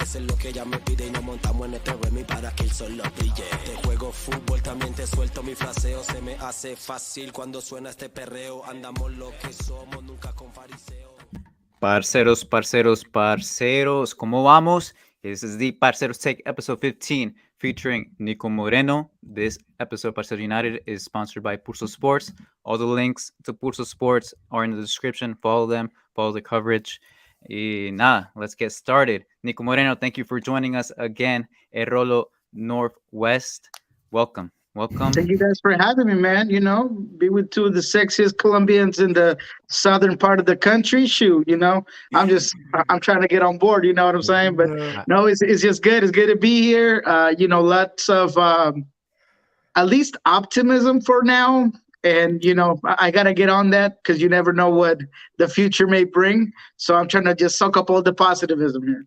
Eso es lo que ella me pide y nos montamos en este Remy para que el sol lo brille. Te juego fútbol, también te suelto mi fraseo. Se me hace fácil cuando suena este perreo. Andamos lo que somos, nunca con fariseo. Parceros, parceros, parceros, ¿cómo vamos? This is the Parceros Take episode 15 featuring Niko Moreno. This episode, Parceros United, is sponsored by Pulso Sports. All the links to Pulso Sports are in the description. Follow them, follow the coverage. Y nada, let's get started. Niko Moreno, thank you for joining us again. Errolo Northwest, welcome. Thank you guys for having me, man. You know, be with two of the sexiest Colombians in the southern part of the country. Shoot, you know, I'm trying to get on board. You know what I'm saying? But no, it's just good. It's good to be here. You know, lots of at least optimism for now. And, you know, I got to get on that because you never know what the future may bring. So I'm trying to just suck up all the positivism here.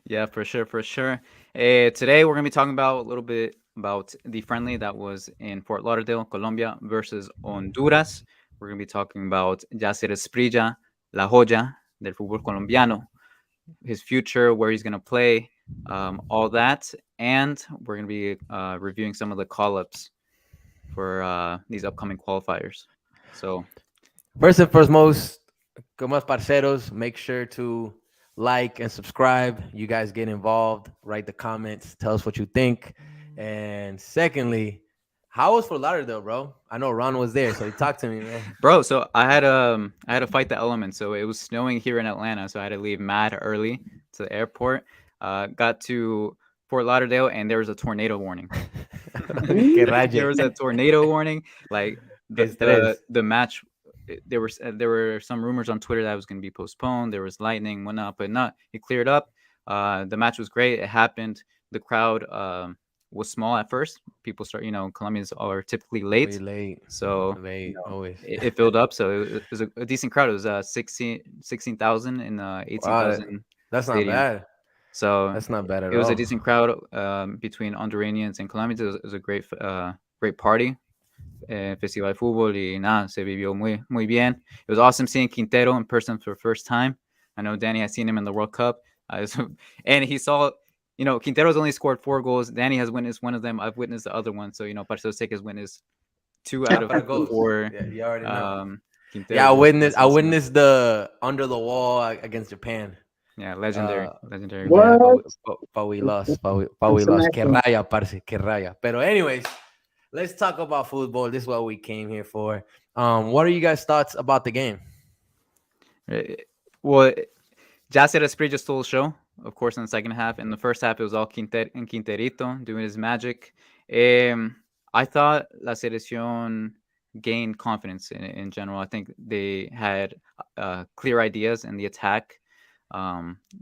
Yeah, for sure, for sure. Today, we're going to be talking about a little bit about the friendly that was in Fort Lauderdale, Colombia versus Honduras. We're going to be talking about Yaser Asprilla, La Joya del Fútbol Colombiano, his future, where he's going to play, all that. And we're going to be reviewing some of the call-ups for these upcoming qualifiers. So, first and foremost, como es parceros, make sure to like and subscribe. You guys get involved, write the comments, tell us what you think. And secondly, how was Fort Lauderdale, bro? I know Ron was there, so he talked to me, man. Bro, so I had to fight the elements. So it was snowing here in Atlanta, so I had to leave mad early to the airport. Got to Fort Lauderdale, and there was a tornado warning. There was a tornado warning. Like the match, there were some rumors on Twitter that it was going to be postponed. There was lightning, whatnot, but not. It cleared up. The match was great. It happened. The crowd was small at first. People start, you know, Colombians are typically late. So always. It filled up. So it was a decent crowd. It was 16,000 in 18,000. Wow, that's not stadium. bad. So that's not bad at all. It was a decent crowd between Honduranians and Colombians. It was a great party. Festival de Fútbol y nada, se vivió muy bien. It was awesome seeing Quintero in person for the first time. I know Danny has seen him in the World Cup. And he saw, you know, Quintero's only scored 4 goals. Danny has witnessed one of them. I've witnessed the other one. So, you know, Parceros Take has witnessed 2 out of 4. Yeah, you already know. Yeah, I witnessed the under the wall against Japan. Yeah, legendary. But we lost. Que raya, parce, que raya. Pero anyways, let's talk about football. This is what we came here for. What are you guys' thoughts about the game? Well, Yaser Asprilla stole the show, of course, in the second half. In the first half, it was all Quinterito doing his magic. I thought La Selección gained confidence in general. I think they had clear ideas in the attack.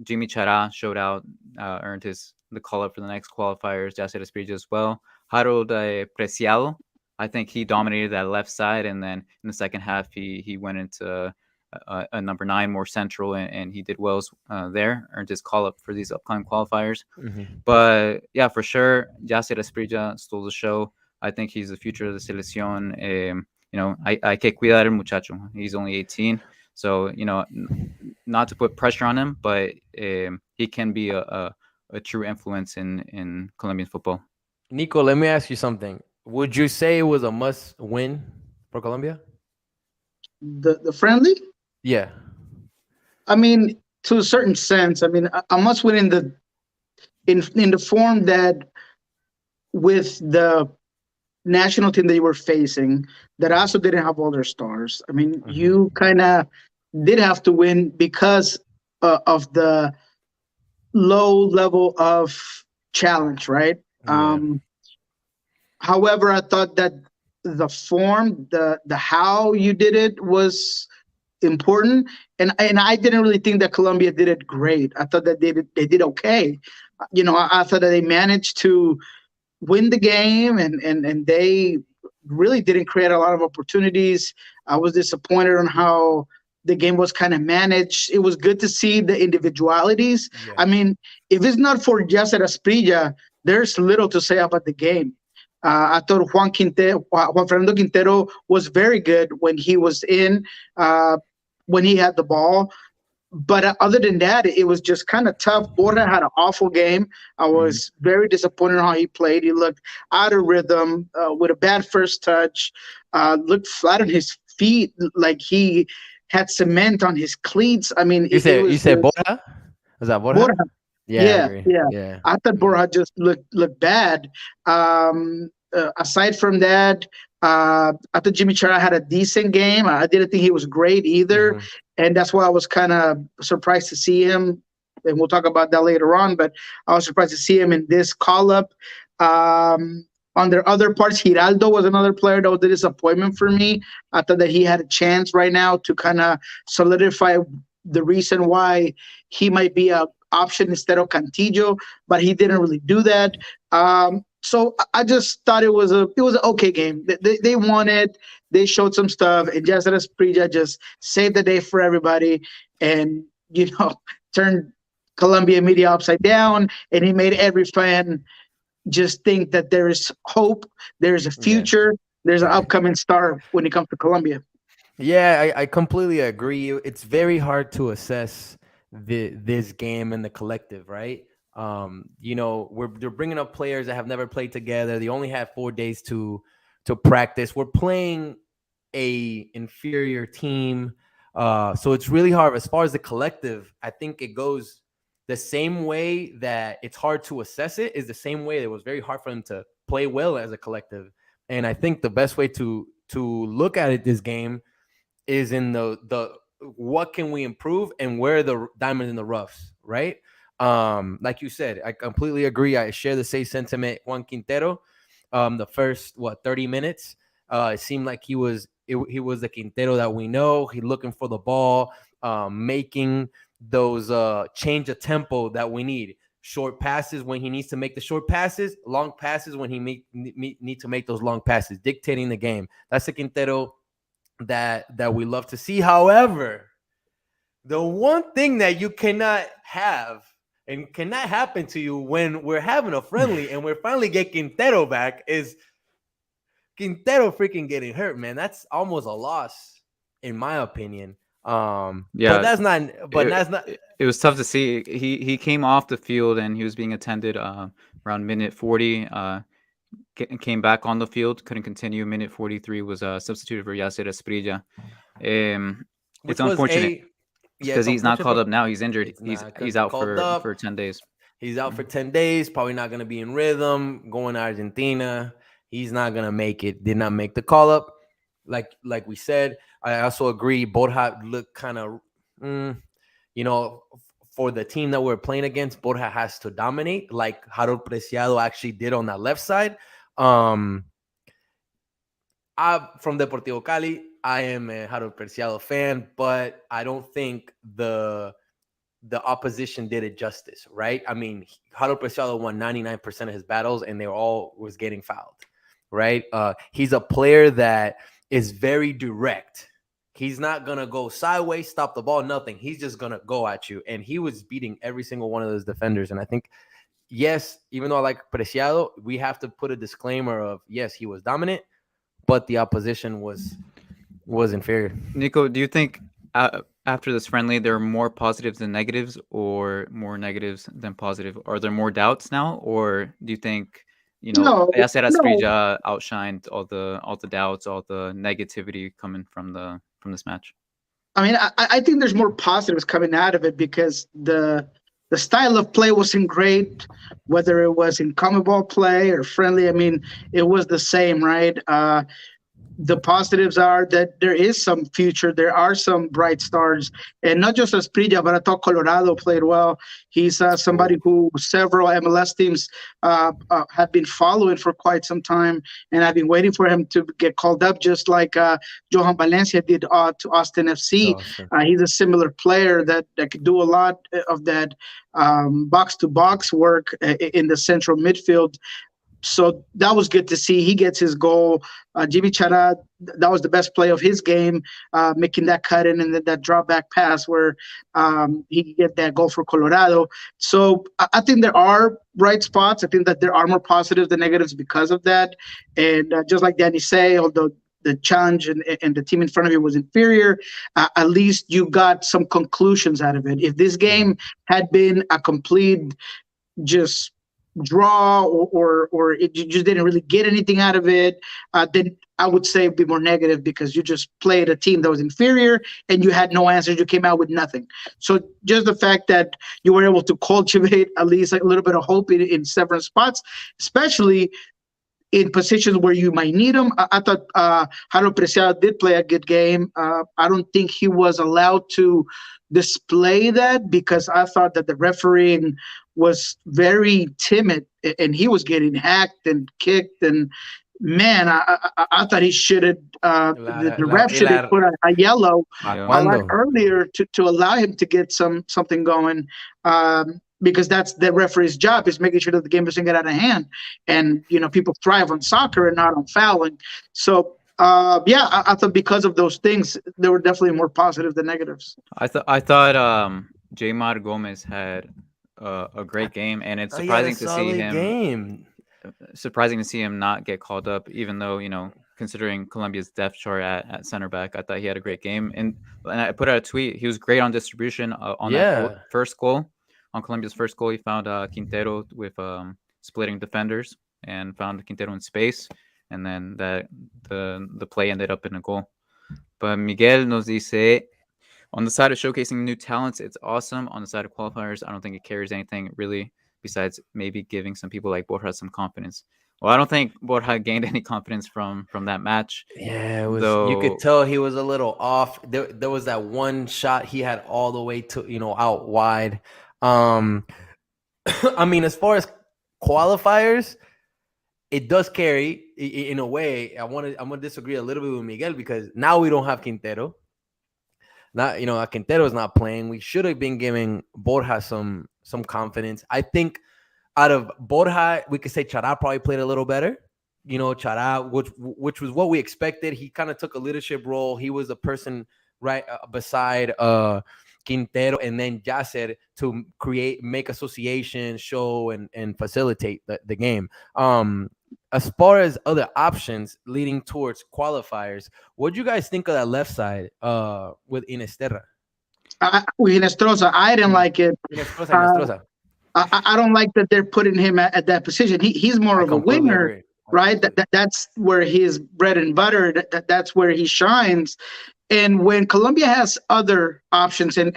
Jimmy Chara showed out, earned the call-up for the next qualifiers. Yaser Asprilla as well. Harold Preciado, I think he dominated that left side, and then in the second half, he went into a number 9, more central, and he did well there, earned his call-up for these upcoming qualifiers. Mm-hmm. But yeah, for sure, Yaser Asprilla stole the show. I think he's the future of the Selección. You know, hay que cuidar el muchacho. He's only 18. So, you know, not to put pressure on him, but he can be a true influence in Colombian football. Nico, let me ask you something. Would you say it was a must-win for Colombia? The friendly? Yeah. I mean, to a certain sense. I mean, a must-win in the form that with the national team that you were facing, that also didn't have all their stars. I mean, you kind of did have to win because of the low level of challenge, right? Yeah. However, I thought that the form, the how you did it was important, and I didn't really think that Colombia did it great. I thought that they did okay. You know, I thought that they managed to win the game, and they really didn't create a lot of opportunities. I was disappointed on how the game was kind of managed. It was good to see the individualities. Yeah. I mean, if it's not for Yaser Asprilla, there's little to say about the game. I thought Juan Fernando Quintero was very good when he was in, when he had the ball. But other than that, it was just kind of tough. Borja had an awful game. I was very disappointed in how he played. He looked out of rhythm with a bad first touch, looked flat on his feet, like he had cement on his cleats. I mean, You said just Borja? Was that Borja? Borja. Yeah, I Yeah, agree. yeah. Yeah. I thought Borja just looked bad. Aside from that, I thought Jimmy Chara had a decent game. I didn't think he was great either, Mhm. and that's why I was kind of surprised to see him. And we'll talk about that later on. But I was surprised to see him in this call up. On their other parts, Giraldo was another player that was a disappointment for me. I thought that he had a chance right now to kind of solidify the reason why he might be a option instead of Cantillo, but he didn't really do that. So I just thought it was an okay game. They won it. They showed some stuff, and Yaser Asprilla just saved the day for everybody, and turned Colombia media upside down, and he made every fan just think that there is hope, there's a future, there's an upcoming star when it comes to Colombia. Yeah, I completely agree. It's very hard to assess this game and the collective, right? They're bringing up players that have never played together. They only have 4 days to practice. We're playing a inferior team, so it's really hard. As far as the collective, I think it goes the same way that it's hard to assess it is the same way it was very hard for them to play well as a collective. And I think the best way to look at it this game is in the what can we improve and where are the diamonds in the roughs, right? Like you said, I completely agree. I share the same sentiment. Juan Quintero, the first 30 minutes, it seemed like he was the Quintero that we know. He's looking for the ball, making those change of tempo that we need. Short passes when he needs to make the short passes, long passes when he need to make those long passes, dictating the game. That's the Quintero that we love to see. However, the one thing that you cannot have and cannot happen to you when we're having a friendly and we're finally get Quintero back is Quintero freaking getting hurt, man. That's almost a loss, in my opinion. But that's not. It was tough to see. He came off the field and he was being attended around minute 40. Came back on the field, couldn't continue. Minute 43 was substituted for Yaser Asprilla. It's unfortunate because he's not called up now. He's injured. He's out for 10 days. He's out for 10 days. Probably not going to be in rhythm. Going to Argentina. He's not going to make it. Did not make the call up. Like we said, I also agree. Borja looked kind of, for the team that we're playing against, Borja has to dominate like Harold Preciado actually did on that left side. I'm from Deportivo Cali. I am a Harold Preciado fan, but I don't think the opposition did it justice, right? I mean, Harold Preciado won 99% of his battles, and they was getting fouled, right? He's a player that is very direct. He's not going to go sideways, stop the ball, nothing. He's just going to go at you, and he was beating every single one of those defenders, and I think yes, even though I like Preciado, we have to put a disclaimer of yes, he was dominant, but the opposition was inferior. Nico, do you think after this friendly there are more positives than negatives, or more negatives than positive? Are there more doubts now, or do you think Yaser Asprilla outshined all the doubts, all the negativity coming from this match? I mean, I think there's more positives coming out of it because the style of play wasn't great, whether it was in common ball play or friendly. I mean, it was the same, right? The positives are that there is some future. There are some bright stars, and not just Asprilla, but I thought Colorado played well. He's somebody who several MLS teams have been following for quite some time, and I've been waiting for him to get called up, just like Johan Valencia did to Austin FC. He's a similar player that could do a lot of that box-to-box work in the central midfield. So that was good to see. He gets his goal. Jimmy Chara, that was the best play of his game, making that cut in and that drop back pass where he could get that goal for Colorado. So I think there are bright spots. I think that there are more positives than negatives because of that. And just like Danny say, although the challenge and the team in front of you was inferior, at least you got some conclusions out of it. If this game had been a complete just draw or you just didn't really get anything out of it, then I would say it'd be more negative because you just played a team that was inferior and you had no answers. You came out with nothing. So just the fact that you were able to cultivate at least a little bit of hope in several spots, especially in positions where you might need them. I thought Jaro Preciado did play a good game. I don't think he was allowed to display that because I thought that the refereeing was very timid and he was getting hacked and kicked. And man, I thought he should have, the ref should have put a yellow a lot earlier to allow him to get something going. Because that's the referee's job, is making sure that the game doesn't get out of hand. And, people thrive on soccer and not on fouling. So, I thought because of those things, they were definitely more positive than negatives. I thought Jaymar Gomez had a great game, and it's surprising to see him. Surprising to see him not get called up, even though, considering Colombia's depth chart at center back, I thought he had a great game. And I put out a tweet. He was great on distribution on that first goal. On Colombia's first goal, he found Quintero with splitting defenders and found Quintero in space, and then the play ended up in a goal. But Miguel nos dice, on the side of showcasing new talents, it's awesome. On the side of qualifiers, I don't think it carries anything really, besides maybe giving some people like Borja some confidence. Well, I don't think Borja gained any confidence from that match. Yeah, it was, you could tell he was a little off. There was that one shot he had all the way to out wide. I mean, as far as qualifiers, it does carry in a way. I'm gonna disagree a little bit with Miguel because now we don't have Quintero. Not Quintero is not playing. We should have been giving Borja some confidence. I think out of Borja, we could say Chara probably played a little better. Chara, which was what we expected. He kind of took a leadership role. He was the person right beside Quintero and then Yaser to make association, show, and facilitate the game. As far as other options leading towards qualifiers, what do you guys think of that left side with Inestrosa? With Inestrosa, I didn't like it. Inestrosa. I don't like that they're putting him at that position. He's more of a winger, right? That's where he is bread and butter. That's where he shines. And when Colombia has other options, and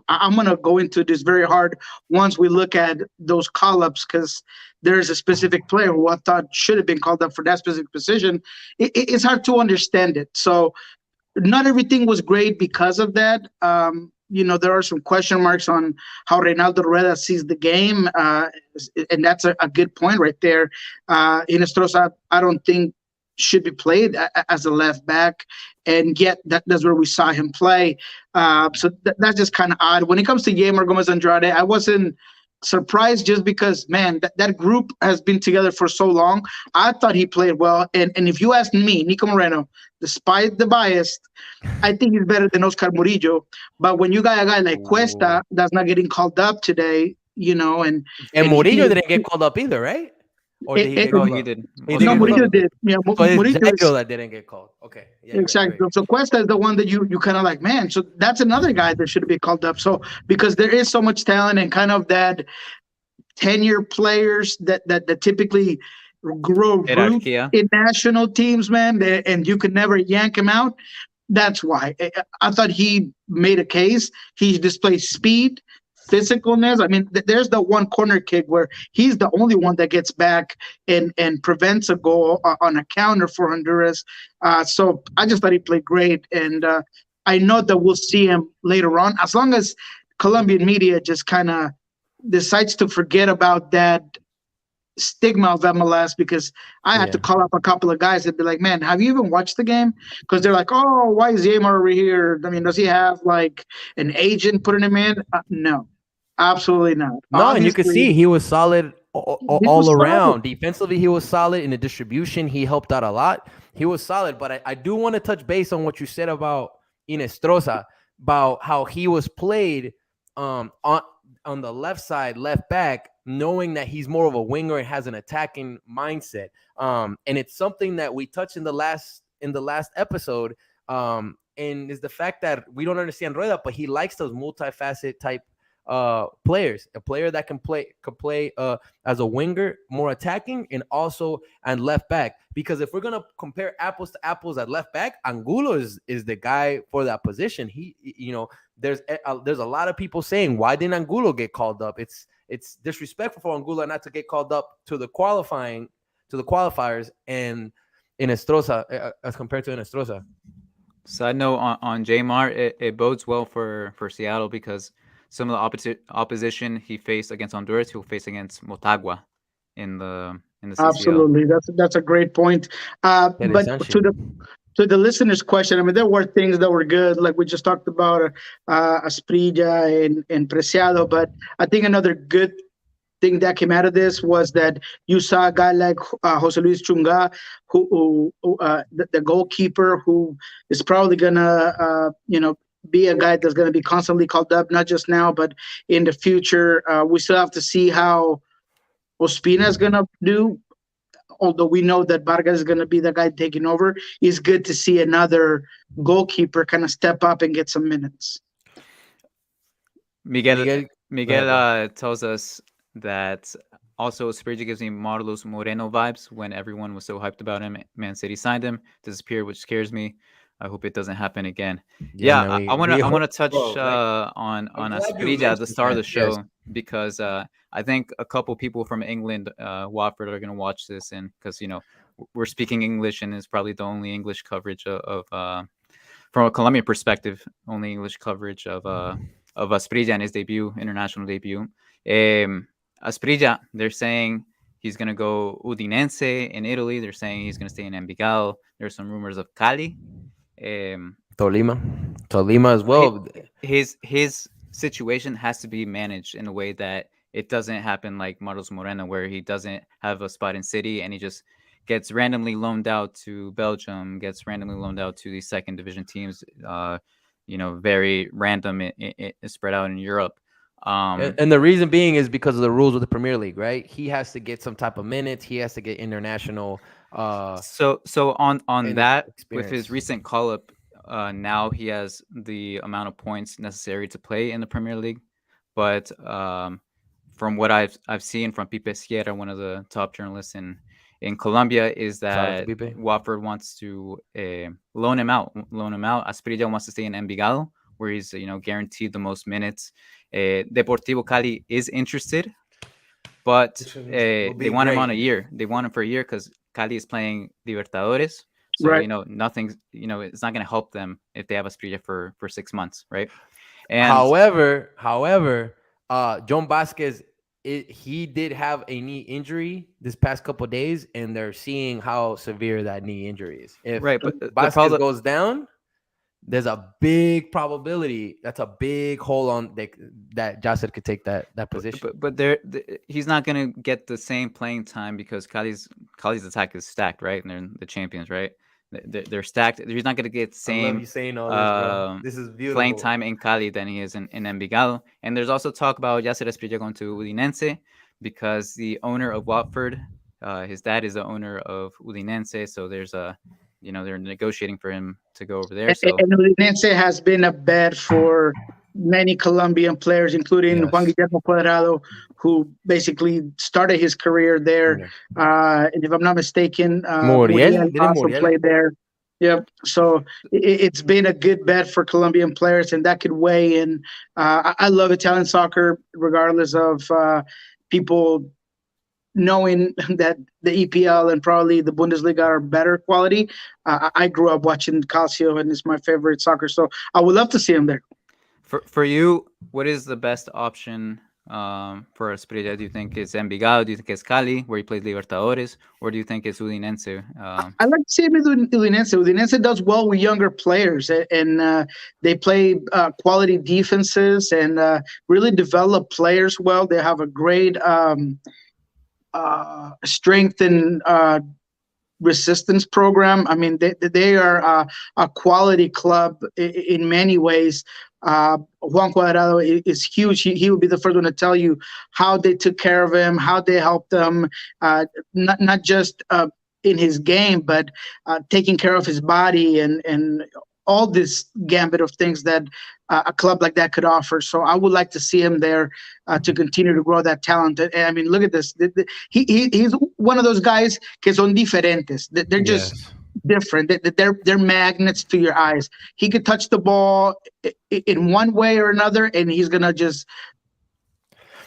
I'm going to go into this very hard once we look at those call-ups, because there's a specific player who I thought should have been called up for that specific position. It's hard to understand it. So not everything was great because of that. There are some question marks on how Reynaldo Rueda sees the game, and that's a good point right there. Inestrosa, I don't think should be played as a left back, and yet that's where we saw him play. So that's just kind of odd. When it comes to Yaser Gomez Andrade, I wasn't surprised just because, man, that group has been together for so long. I thought he played well. And if you ask me, Niko Moreno, despite the bias, I think he's better than Oscar Murillo. But when you got a guy like Cuesta that's not getting called up today, and Murillo didn't get called up either, right? Or did he get called up? He did. No, Murillo did. Yeah, Murillo that didn't get called. Okay. Yeah, exactly. Right. So Cuesta is the one that you kind of like, man. So that's another guy that should be called up. So because there is so much talent and kind of that 10-year players that typically grow roots in national teams, man, and you could never yank him out. That's why I thought he made a case. He displays speed, physicalness. I mean, there's the one corner kick where he's the only one that gets back and prevents a goal on a counter for Honduras. So I just thought he played great. And I know that we'll see him later on, as long as Colombian media just kind of decides to forget about that stigma of MLS, because I had to call up a couple of guys and be like, man, have you even watched the game? Because they're like, oh, why is Yaser over here? I mean, does he have like an agent putting him in? No, absolutely not. No, obviously, and you could see he was solid all around. Defensively, he was solid. In the distribution, he helped out a lot. He was solid. But I do want to touch base on what you said about Inestrosa, about how he was played on the left side, left back, knowing that he's more of a winger and has an attacking mindset. And it's something that we touched in the last in the last episode, and is the fact that we don't understand Rueda, but he likes those multifaceted type players, a player that can play as a winger, more attacking, and also and left back. Because if we're gonna compare apples to apples at left back, Angulo is the guy for that position. He, there's a lot of people saying, why didn't Angulo get called up? It's disrespectful for Angulo not to get called up to the qualifiers and in Estrosa as compared to Estrosa. Side note on Jamar, it bodes well for Seattle because some of the opposition he faced against Honduras, he'll face against Motagua in the CCL. Absolutely, that's a great point. But to the listener's question, I mean, there were things that were good, like we just talked about Asprilla and Preciado. But I think another good thing that came out of this was that you saw a guy like Jose Luis Chunga, who the goalkeeper, who is probably gonna be a guy that's gonna be constantly called up, not just now but in the future. We still have to see how Ospina is gonna do. Although we know that Vargas is going to be the guy taking over, it's good to see another goalkeeper kind of step up and get some minutes. Miguel tells us that also Asprilla gives me Marlos Moreno vibes when everyone was so hyped about him. Man City signed him, disappeared, which scares me. I hope it doesn't happen again. I want to touch on Asprilla at the start of the show because I think a couple people from England, Watford, are going to watch this, and because we're speaking English, and it's probably the only English coverage of from a Colombian perspective, only English coverage of Asprilla and his international debut. Asprilla, they're saying he's going to go Udinese in Italy. They're saying he's going to stay in Envigado. There's some rumors of Cali. Tolima as well. His situation has to be managed in a way that it doesn't happen like Marlos Moreno, where he doesn't have a spot in City and he just gets randomly loaned out to Belgium, gets randomly loaned out to the second division teams, very random, spread out in Europe. And the reason being is because of the rules of the Premier League, right? He has to get some type of minutes. He has to get international. So on that, experience. With his recent call up, now he has the amount of points necessary to play in the Premier League. But from what I've seen from Pipe Sierra, one of the top journalists in Colombia, is that Watford wants to loan him out. Asprilla wants to stay in Envigado, where he's guaranteed the most minutes. Deportivo Cali is interested, but they want him on a year. They want him for a year because Cali is playing Libertadores. So, right. Nothing's, it's not going to help them if they have Asprilla for 6 months, right? And however, John Vasquez, he did have a knee injury this past couple of days, and they're seeing how severe that knee injury is. If Vasquez goes down, there's a big probability. That's a big hole on that Yaser could take that position. But he's not going to get the same playing time because Cali's attack is stacked, right? And they're the champions, right? They're stacked. He's not going to get the same I love you saying all this, bro. This is beautiful. Playing time in Cali than he is in Envigado. And there's also talk about Yaser Asprilla going to Udinese because the owner of Watford, his dad is the owner of Udinese. So there's they're negotiating for him to go over there. So. And Udinese has been a bet for many Colombian players, including Juan Guillermo Cuadrado, who basically started his career there. And if I'm not mistaken, Muriel also played there. Yep. So it's been a good bet for Colombian players, and that could weigh in. I love Italian soccer, regardless of people knowing that the EPL and probably the Bundesliga are better quality. I grew up watching Calcio, and it's my favorite soccer. So I would love to see him there. For you, what is the best option for Asprilla? Do you think it's Envigado? Do you think it's Cali, where he played Libertadores? Or do you think it's Udinese? I like to see him in Udinese. Udinese does well with younger players, and they play quality defenses and really develop players well. They have a great strength and resistance program. I mean, they are a quality club in many ways. Juan Cuadrado is huge. He would be the first one to tell you how they took care of him, how they helped them, not just in his game, but taking care of his body and all this gambit of things that a club like that could offer. So I would like to see him there to continue to grow that talent. And I mean, look at this. He's one of those guys que son diferentes. They're just different. They're magnets to your eyes. He could touch the ball in one way or another, and he's gonna just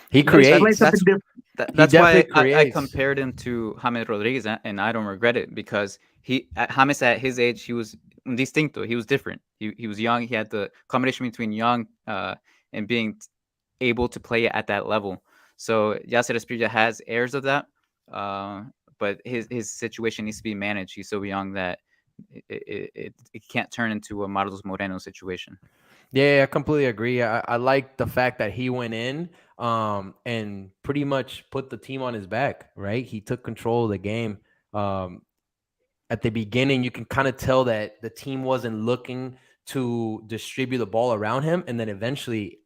he creates. That's why I compared him to James Rodriguez, and I don't regret it, because James at his age, he was distinto. He was different. He was young. He had the combination between young and being able to play at that level. So Yaser Asprilla has airs of that, but his situation needs to be managed. He's so young that it can't turn into a Marlos Moreno situation. Yeah, I completely agree. I like the fact that he went in and pretty much put the team on his back, right? He took control of the game. At the beginning, you can kind of tell that the team wasn't looking to distribute the ball around him, and then eventually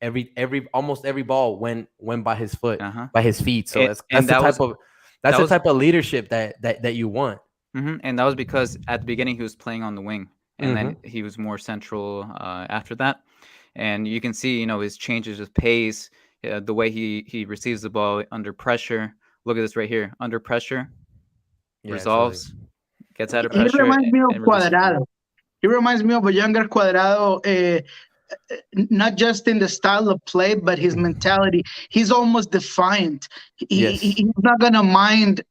almost every ball went by his foot, by his feet. So that's the type of leadership that you want. And that was because at the beginning he was playing on the wing, and then he was more central after that. And you can see, his changes of pace, the way he receives the ball under pressure. Look at this right here, under pressure, resolves. Gets out of pressure. He reminds me of Cuadrado. He reminds me of a younger Cuadrado, not just in the style of play, but his mentality. He's almost defiant. He's not going to mind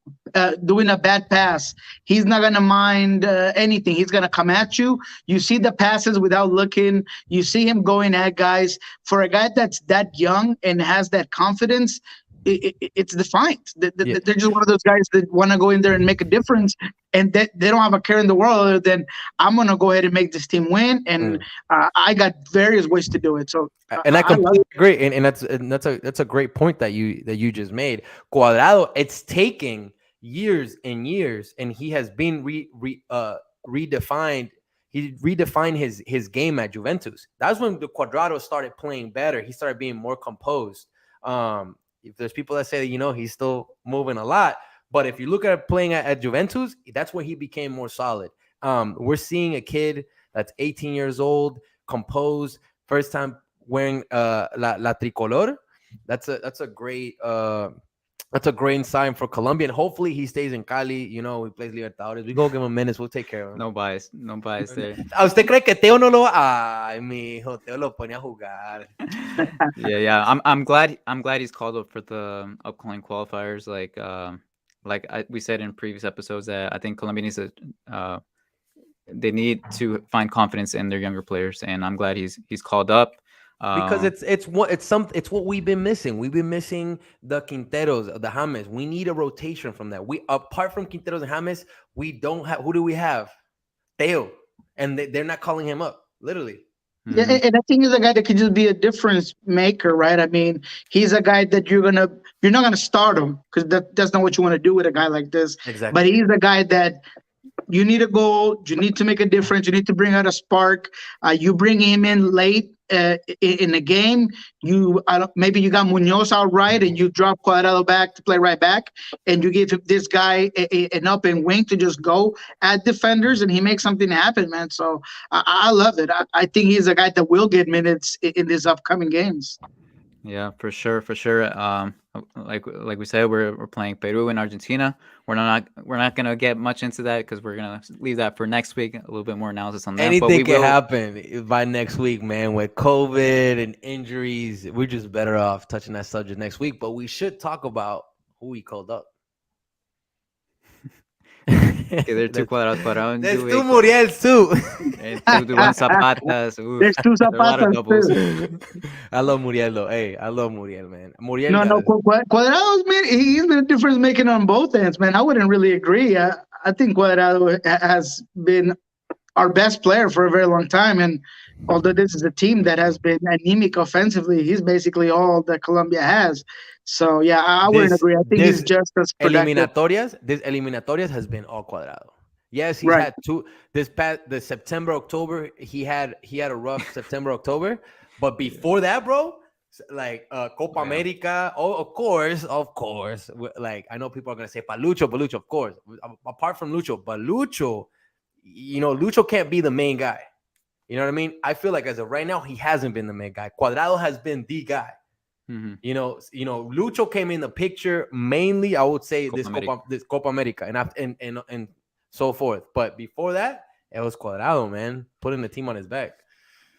doing a bad pass. He's not going to mind anything. He's going to come at you. You see the passes without looking. You see him going at guys. For a guy that's that young and has that confidence, it's defiant. They're just one of those guys that want to go in there and make a difference, and they don't have a care in the world other than I'm going to go ahead and make this team win, and I got various ways to do it. So, and I completely agree, and that's a great point that you just made. Cuadrado, it's taking years and years, and he has been redefined. He redefined his game at Juventus. That's when the Cuadrado started playing better. He started being more composed. If there's people that say that, he's still moving a lot, but if you look at playing at Juventus, that's where he became more solid. We're seeing a kid that's 18 years old, composed, first time wearing la tricolor. That's a great sign for Colombia, and hopefully he stays in Cali. He plays Libertadores. We go give him minutes. We'll take care of him. No bias there. ¿A usted cree que Teo no lo? Ay, mi hijo, Teo lo pone a jugar. Yeah. I'm glad he's called up for the upcoming qualifiers. We said in previous episodes that I think Colombia needs to they need to find confidence in their younger players, and I'm glad he's called up. Because it's what we've been missing. We've been missing the Quinteros, the James. We need a rotation from that. We, apart from Quinteros and James, we don't have. Who do we have? Teo, and they're not calling him up. Literally. Yeah, and I think he's a guy that could just be a difference maker, right? I mean, he's a guy that you're not gonna start him, because that's not what you want to do with a guy like this. Exactly. But he's a guy that you need a goal, you need to make a difference, you need to bring out a spark. You bring him in late in the game. Maybe you got Munoz out right, and you drop Cuadrado back to play right back, and you give this guy an up and wing to just go at defenders, and he makes something happen, man. So I love it. I think he's a guy that will get minutes in these upcoming games. Yeah, for sure. Like we said, we're playing Peru and Argentina. We're not gonna get much into that because we're gonna leave that for next week. A little bit more analysis on that. Anything can happen by next week, man. With COVID and injuries, we're just better off touching that subject next week. But we should talk about who we called up. Okay, there are two Cuadrados. There's two Muriels too. Two Zapatas. There's two Zapatas too. I love Muriel though. Hey, I love Muriel, man. Muriel. No, Cuadrado's, man, he's been a difference making on both ends, man. I wouldn't really agree. I think Cuadrado has been our best player for a very long time, and although this is a team that has been anemic offensively, he's basically all that Colombia has. So yeah, I wouldn't agree. I think he's just as productive. Eliminatorias has been all Cuadrado. Yes, he's had two. The September, October, he had a rough September, October. But before that, bro, like Copa Oh, yeah. America. Oh, of course. Like I know people are gonna say Lucho, of course. Apart from Lucho, but Lucho, Lucho can't be the main guy. You know what I mean? I feel like as of right now, he hasn't been the main guy. Cuadrado has been the guy. Mm-hmm. Lucho came in the picture mainly. I would say Copa this Copa America and so forth. But before that, it was Cuadrado, man, putting the team on his back.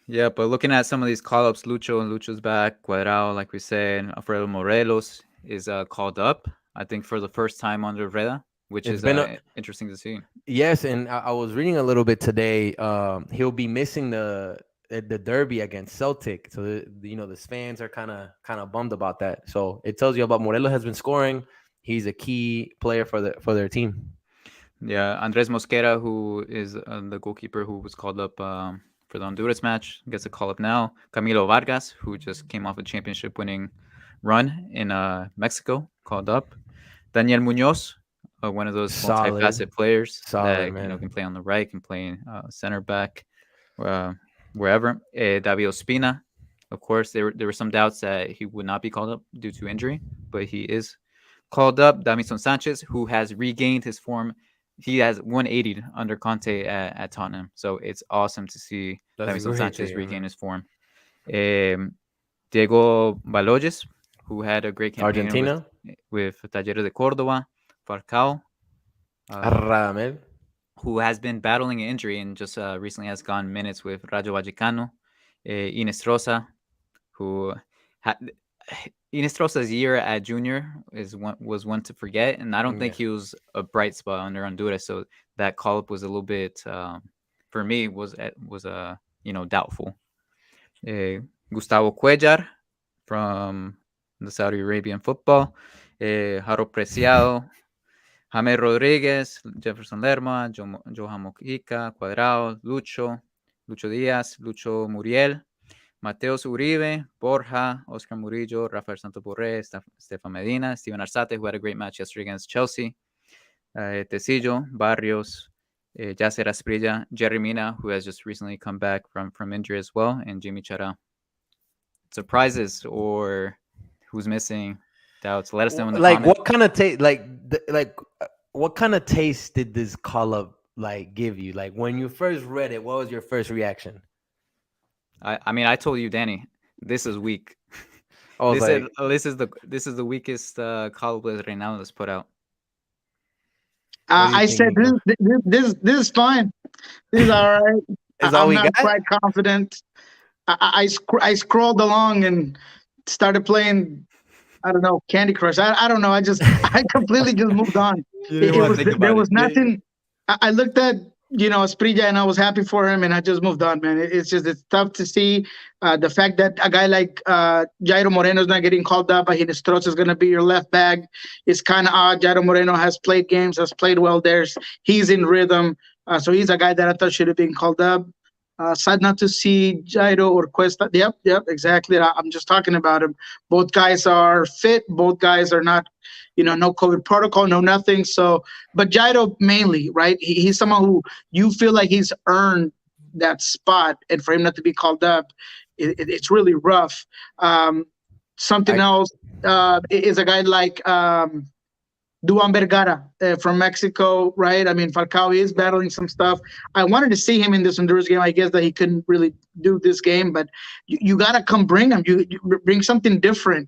Yeah, but looking at some of these call-ups, Lucho's back, Cuadrado, like we said, Alfredo Morelos is called up, I think, for the first time under Reda, which It's is been interesting to see. Yes, and I was reading a little bit today. He'll be missing the derby against Celtic, so the fans are kind of bummed about that. So it tells you about Morelos has been scoring. He's a key player for their team. Yeah, Andres Mosquera, who is the goalkeeper who was called up for the Honduras match, gets a call up now. Camilo Vargas, who just came off a championship winning run in Mexico, called up. Daniel Munoz, one of those multifaceted players that man. Can play on the right, can play center back, wherever. David Ospina, of course, there were some doubts that he would not be called up due to injury, but he is called up. Davinson Sanchez, who has regained his form. He has 180 under Conte at Tottenham, so it's awesome to see Davinson Sanchez regain his form. Diego Baloyes, who had a great campaign Argentina with Talleres de Córdoba. Falcao, who has been battling an injury and just recently has gone minutes with Rayo Vallecano. Inestrosa, who Inestrosa's year at junior was one to forget, and I don't think he was a bright spot under Honduras. So that call up was a little bit, for me, was doubtful. Gustavo Cuellar from the Saudi Arabian football. Jaro Preciado, Jaime Rodriguez, Jefferson Lerma, Johan Mojica, Cuadrado, Lucho Díaz, Lucho Muriel, Mateus Uribe, Borja, Oscar Murillo, Rafael Santoborré, Stefan Medina, Steven Arzate, who had a great match yesterday against Chelsea, Tecillo, Barrios, Yaser Asprilla, Jerry Mina, who has just recently come back from injury as well, and Jimmy Chara. Surprises or who's missing? Doubts? Let us know in the comments. What kind of taste? What kind of taste did this call up give you? Like when you first read it, what was your first reaction? I told you, Danny, this is weak. This is the weakest call up that Reinaldo has put out. I said this is fine. This is all right. I'm not quite confident. I scrolled along and started playing, I don't know, Candy Crush. I don't know. I completely just moved on. There was nothing. I looked at Asprilla and I was happy for him and I just moved on, man. It's tough to see the fact that a guy like Yaser Moreno is not getting called up, but Hinestrosa is going to be your left back. It's kind of odd. Yaser Moreno has played games, has played well there. He's in rhythm. So he's a guy that I thought should have been called up. Sad not to see Jairo or Cuesta. Yep, exactly. I'm just talking about him. Both guys are fit. Both guys are not, no COVID protocol, no nothing. So, but Jairo mainly, right? He's someone who you feel like he's earned that spot, and for him not to be called up, it's really rough. Something else is a guy like Duan Vergara from Mexico, right? I mean, Falcao is battling some stuff. I wanted to see him in this Honduras game. I guess that he couldn't really do this game, but you got to come bring him. You bring something different.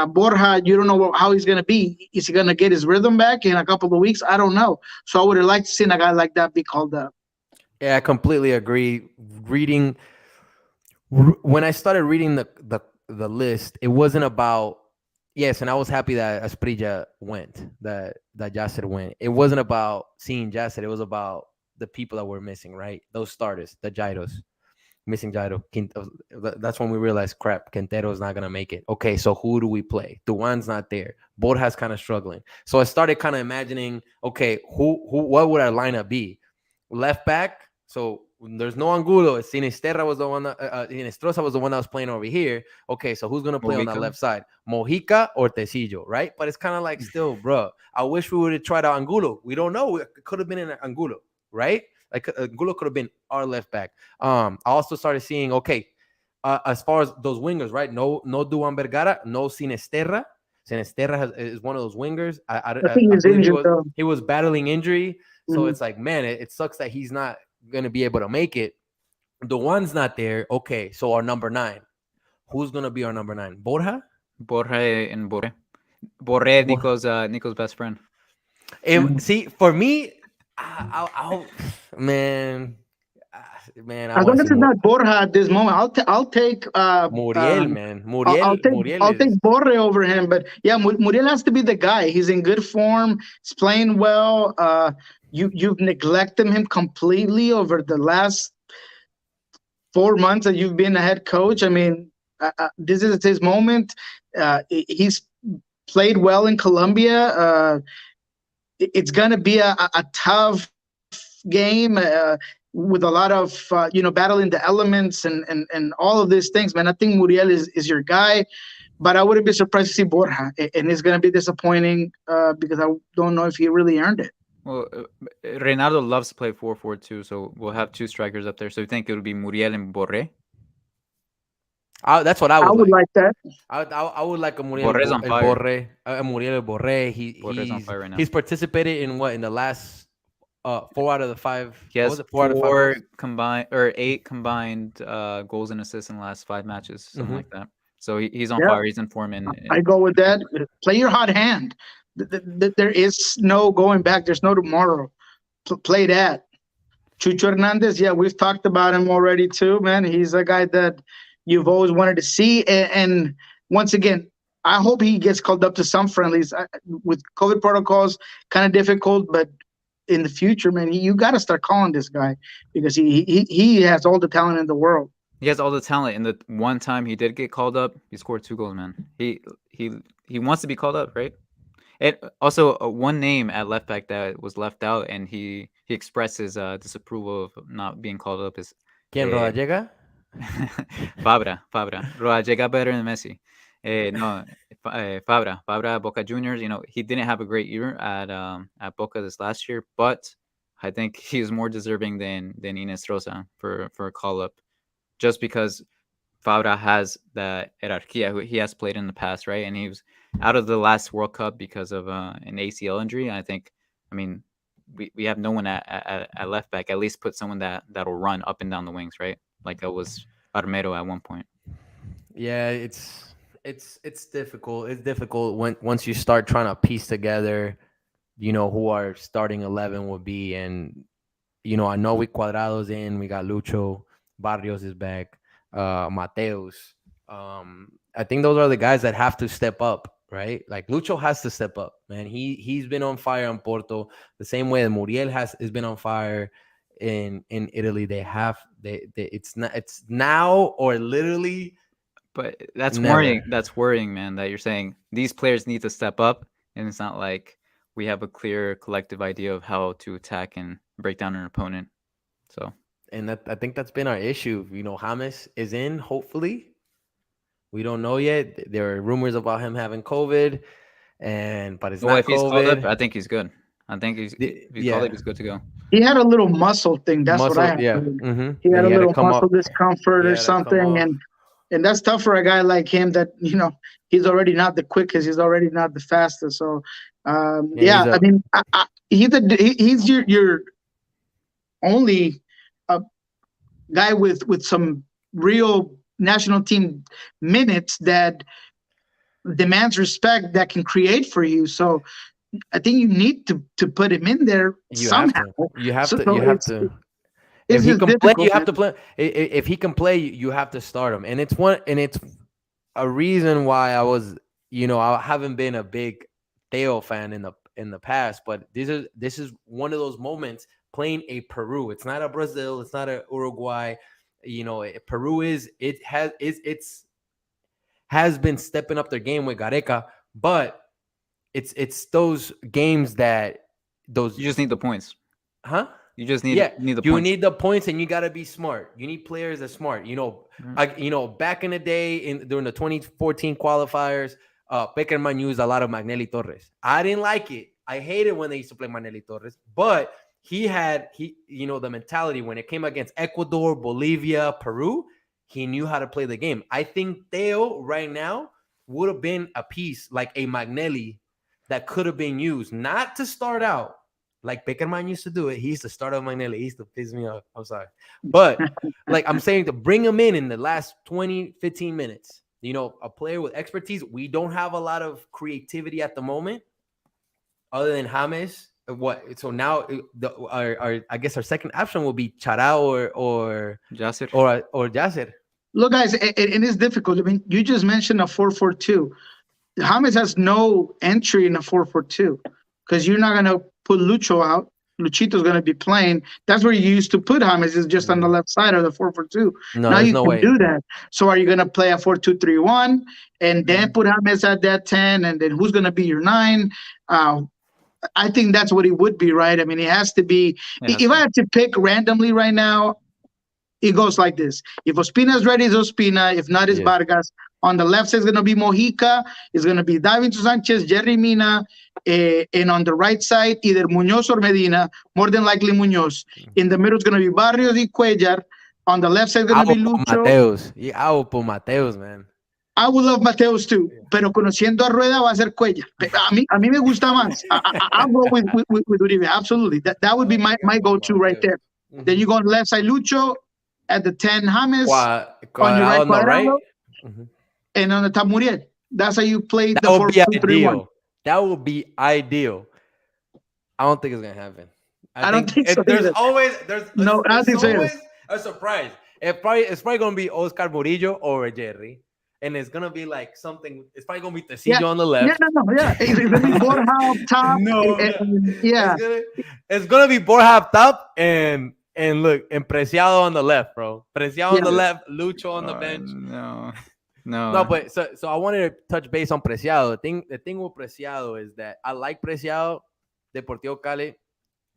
Borja, you don't know how he's going to be. Is he going to get his rhythm back in a couple of weeks? I don't know. So I would have liked to see a guy like that be called up. Yeah, I completely agree. When I started reading the list, it wasn't about, yes, and I was happy that Asprilla went, that Yaser went. It wasn't about seeing Yaser. It was about the people that were missing, right? Those starters, the Jairos. Missing Jairo. That's when we realized, crap, Quintero's not going to make it. Okay, so who do we play? Duan's not there. Borja's kind of struggling. So I started kind of imagining, okay, what would our lineup be? Left back, so there's no Angulo. Sinisterra was the one Inestrosa was the one that was playing over here. Okay, so who's gonna play on that left side? Mojica or Tecillo, right? But it's kind of like still, bro. I wish we would have tried out Angulo. We don't know. It could have been an Angulo, right? Like Angulo could have been our left back. I also started seeing, okay, as far as those wingers, right? No Duan Vergara, no Sinesterra. Sinesterra is one of those wingers. I think I he's believe injured though. he was battling injury. So Mhm. it's like, man, it sucks that he's not going to be able to make it. The one's not there. Okay, so our number 9. Who's going to be our number 9? Borja? Borre and Borre. Borre, Nico's best friend. See, for me, I'll man, I As long want to as see it's not Borja at this moment, I'll take Muriel, man. I'll take Borre over him. But yeah, Muriel has to be the guy. He's in good form. He's playing well. You've neglected him completely over the last 4 months that you've been a head coach. I mean, this is his moment. He's played well in Colombia. It's gonna be a tough game with a lot of battling the elements and all of these things, man. I think Muriel is your guy, but I wouldn't be surprised to see Borja, and it's gonna be disappointing because I don't know if he really earned it. Well, Reynaldo loves to play 4-4-2, so we'll have 2 strikers up there. So you think it would be Muriel and Borre? That's what I would like that. I would like a Muriel Borre's on fire. Muriel Borre. Borre's on fire right now. He's participated in the last 4 out of the 5. He has 4 out of 5 4 goals? combined or 8 combined goals and assists in the last 5 matches, something like that. So he's on fire. He's in form. I go with that. Play your hot hand. There is no going back. There's no tomorrow. Play that. Chucho Hernandez, yeah, we've talked about him already too, man. He's a guy that you've always wanted to see. And once again, I hope he gets called up to some friendlies. With COVID protocols, kind of difficult, but in the future, man, you got to start calling this guy because he has all the talent in the world. He has all the talent. And the one time he did get called up, he scored 2 goals, man. He wants to be called up, right? And also one name at left back that was left out, and he expressed his disapproval of not being called up is ¿Quién, Rodallega? Fabra. Rodallega better than Messi. No, Fabra, Boca Juniors. He didn't have a great year at Boca this last year, but I think he's more deserving than Inestrosa for a call up, just because Fabra has that hierarquía. He has played in the past, right? And he was out of the last World Cup because of an ACL injury. And I mean, we have no one at left back. At least put someone that'll run up and down the wings, right? Like it was Armero at one point. Yeah, it's difficult. It's difficult once you start trying to piece together, who our starting 11 would be. And, I know we Cuadrado's in, we got Lucho, Barrios is back, Mateos. I think those are the guys that have to step up, right? Like Lucho has to step up, man. He's been on fire in Porto the same way that Muriel has been on fire in Italy. It's now or literally. But that's never. worrying. That's worrying, man, that you're saying these players need to step up, and it's not like we have a clear collective idea of how to attack and break down an opponent. So, and I think that's been our issue. James is in, hopefully. We don't know yet. There are rumors about him having COVID, but it's not if he's COVID. called up, I think he's good. I think if he's called up, he's good to go. He had a little muscle thing. That's what I had. Yeah. Mm-hmm. He had a little muscle discomfort or something, and that's tough for a guy like him that he's already not the quickest, he's already not the fastest. So I mean, he's your only guy with some real national team minutes that demands respect, that can create for you. So I think you need to put him in there somehow. You have to. If he can play, you have to play. If he can play, you have to start him. And it's a reason why I haven't been a big Theo fan in the past, but this is one of those moments playing a Peru. It's not a Brazil, it's not a Uruguay. Peru has been stepping up their game with Gareca, but it's those games that you just need the points. Huh? You just need the points. You need the points, and you got to be smart. You need players that are smart. Back in the day, during the 2014 qualifiers, Peckerman used a lot of Magnelli Torres. I didn't like it. I hated when they used to play Magnelli Torres, but he had the mentality when it came against Ecuador, Bolivia, Peru. He knew how to play the game. I think Theo right now would have been a piece like a Magnelli that could have been used, not to start out like Peckerman used to do it. He used to start out Magnelli. He used to piss me off. I'm sorry. But like I'm saying, to bring him in the last 20, 15 minutes, you know, a player with expertise. We don't have a lot of creativity at the moment other than James. What? So now our I guess our second option will be Charao or Yaser. or Yaser. Look, guys, it is difficult. I mean, you just mentioned a 4-4-2. James has no entry in a 4-4-2 because you're not going to put Lucho out. Luchito's going to be playing. That's where you used to put James, is just on the left side of the 4-4-2. No, now there's you no can way. do that. So are you going to play a 4-2-3-1 and then put James at that 10? And then who's going to be your 9? I think that's what it would be, right? I mean, it has to be. If I had to pick randomly right now, it goes like this. If Ospina's ready, it's Ospina. If not, it's Vargas. On the left side, it's going to be Mojica. It's going to be Davinson Sanchez, Jerry Mina. And on the right side, either Munoz or Medina. More than likely Munoz. In the middle, it's going to be Barrios y Cuellar. On the left side, it's going to be Lucho. Mateos. Yeah, I will put Mateos, man. I would love Mateos too, pero conociendo a Rueda va a ser Cuellar. A mí me gusta más. I'll go with Uribe, absolutely. That would be my go-to right there. Then you go on the left side, Lucho. At the 10, James. On your right, Cuadrado. And on the top, Muriel. That's how you play the 4-3-1. That would be ideal. I don't think it's going to happen. I don't think so. There's either. always a surprise. It's probably going to be Oscar Murillo or Jerry. And it's going to be like something. It's probably going to be Tecillo on the left. Yeah. It's going to be Borja up top. It's going to be Borja up top and look, and Preciado on the left, bro. Preciado on the left, Lucho on the bench. No. But so I wanted to touch base on Preciado. The thing with Preciado is that I like Preciado, Deportivo Cali,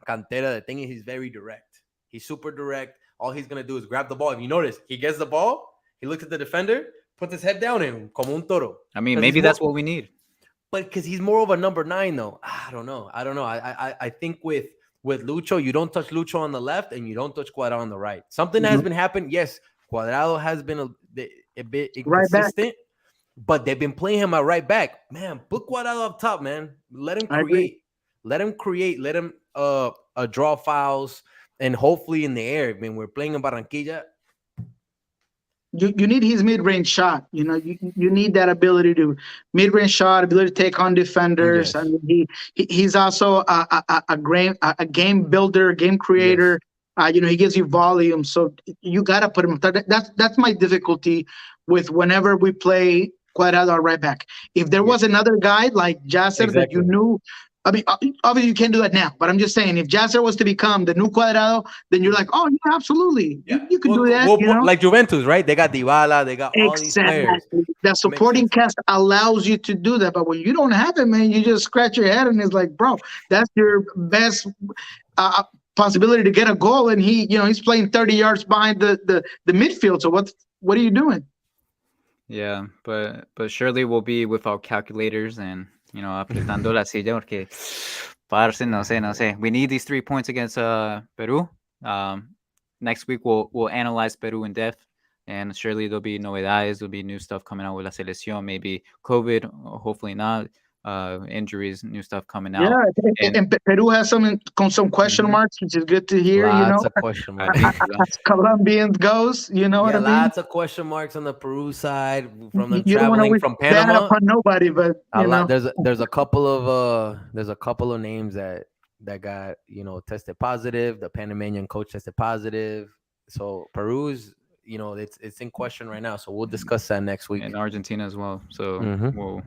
Cantera. The thing is, he's very direct. He's super direct. All he's gonna do is grab the ball. If you notice, he gets the ball, he looks at the defender, puts his head down, and como un toro. I mean, maybe that's what we need. But because he's more of a number 9, though. I don't know. I think with Lucho, you don't touch Lucho on the left and you don't touch Cuadrado on the right. Something that has been happening. Yes, Cuadrado has been a bit inconsistent, but they've been playing him at right back. Man, put Cuadrado up top, man. Let him create. Let him draw fouls, and hopefully in the air. I mean, we're playing in Barranquilla. You need his mid-range shot. You know, you need that ability to mid-range shot, ability to take on defenders. Yes. I mean, he's also a game builder, game creator. Yes. You know, he gives you volume, so you gotta put him. That's my difficulty with whenever we play Cuadrado right back. If there was another guy like Yaser that you knew. I mean, obviously you can't do that now, but I'm just saying, if Yaser was to become the new Cuadrado, then you're like, oh, yeah, absolutely. Yeah. You can do that. You know? Like Juventus, right? They got Dybala, they got all these players. The supporting cast allows you to do that, but when you don't have it, man, you just scratch your head and it's like, bro, that's your best possibility to get a goal, and he's playing 30 yards behind the midfield. So what are you doing? Yeah, but surely we'll be with our calculators and apretando la silla porque, parce, no sé. We need these 3 points against Peru. Next week we'll analyze Peru in depth, and surely there'll be novedades. There'll be new stuff coming out with la selección. Maybe COVID, hopefully not. Injuries, new stuff coming out. Yeah, and Peru has some question marks, which is good to hear. Lots of question marks. As Colombians goes, what I mean? Lots of question marks on the Peru side from them traveling from Panama. Bad upon nobody, but there's a couple of names that got tested positive. The Panamanian coach tested positive, so Peru's it's in question right now. So we'll discuss that next week. And Argentina as well. So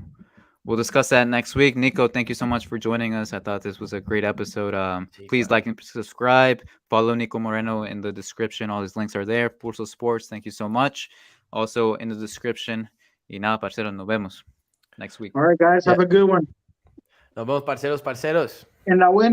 We'll discuss that next week. Niko, thank you so much for joining us. I thought this was a great episode. Please like and subscribe. Follow Niko Moreno in the description. All his links are there. Pulso Sports, thank you so much. Also in the description. Y nada, parceros, nos vemos next week. All right, guys, have a good one. Nos vemos, parceros. En la buena.